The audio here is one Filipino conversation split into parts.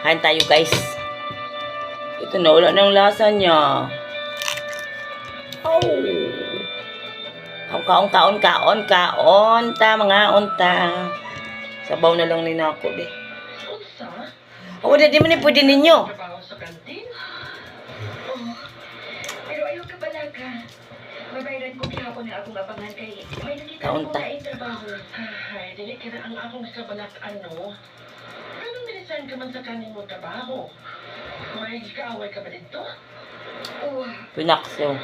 Kain tayo guys. Ito na, wala na yung lasa niya. Oh. Ang kaon, ta, mga unta. Sabaw na lang nina ako, be. Oh, di man ni pwede ninyo. Pero ayaw ka pala ka. Mabayran ko kihapon na akong abangan kay may nakita ko Kaunta. na trabaho. Ay, dili kira ang akong kabalak ano. Anong niresign ka man sa kanin mo trabaho? May kaaway ka ba dito? Oo. Pinakso.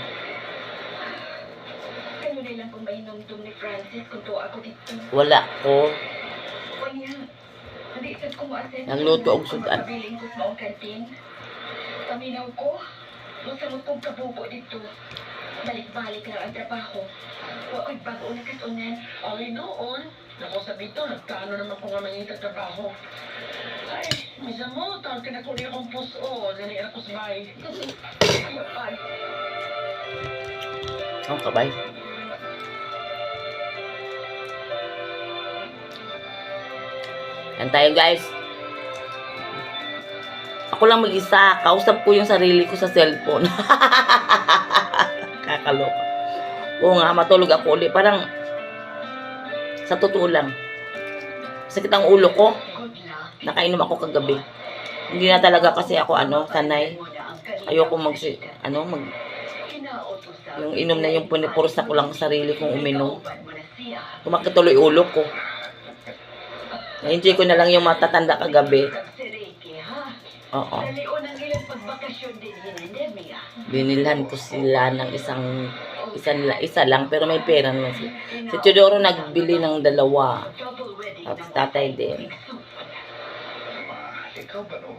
Kayo na lang kung mainom-dum ni Francis kung to ako dito. Wala ko. O niya, hindi sad ko mo-attend. Nagluto og sudan. Pabiling ko sa maong kantin. Paminaw ko. Masamot kong kabubo dito. Balik-balik lang ang trabaho. Huwag ko'y bago na kasunan. Ay, noon. Naku, sabi ito, nagkano naman ko nga mangita trabaho. Ay, misa mo, tawag ka na ko rin akong puso. Dali ako sa bahay. Ay, Ang kabay. Yan tayo guys. Ako lang mag-isa. Kausap ko yung sarili ko sa cellphone. Kakaloka. Oo nga, matulog ako ulit. Parang sa totoo lang. Sakit ang ulo ko. Nakainom ako kagabi. Hindi na talaga kasi ako sanay. Ayoko yung inom na yung punipuros na ko lang sa sarili kong uminom. Kumakituloy ulo ko. Na-enjoy ko na lang yung matatanda kagabi. Oo. Binilhan ko sila ng isa lang pero may pera naman siya. Si Teodoro nagbili ng 2. Tapos tatay din. Ikaw ba no?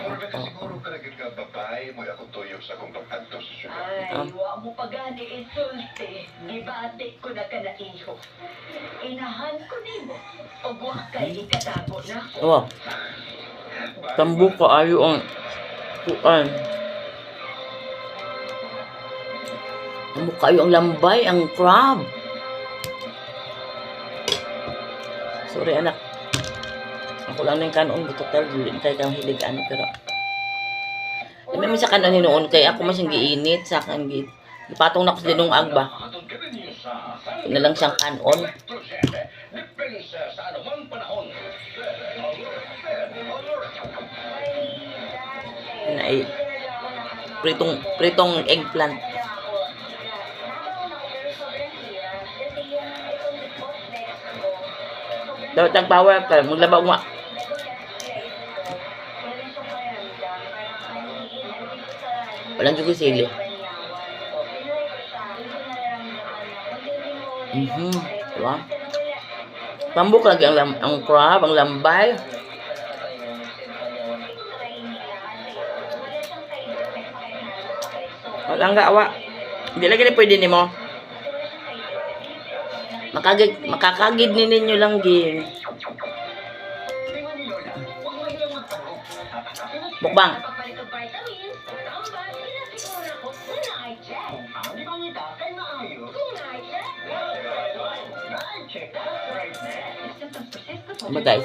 Mura ka siguro talaga ka babae mo ako tuyok sa kong pagkanto sa syudad. Ay, wa mo pa gani insulti. Gibati ko na ka na iho. Inahan ko nimo. O wa kay ikatago na ko. Oo. Tambo ko ayo ang kuan. Tambo kayo ang lambay, ang crab. Sorry anak. Ako lang na yung kanon, total, hindi tayo kang hilig pero hindi mo sa kanon hinuon kay ako mas yung giinit sa akin ipatong na ko sa dinong agba. Ito na lang siyang kanon. Yan ay pritong eggplant. Dapat nag-power ka, maglabaw nga. Walang juga sili. Diba? Tambok lagi ang crab, ang lambay. Walang gawa. Hindi lagi na pwede ni mo. Makakagid ni ninyo lang din. Mukbang. Guys.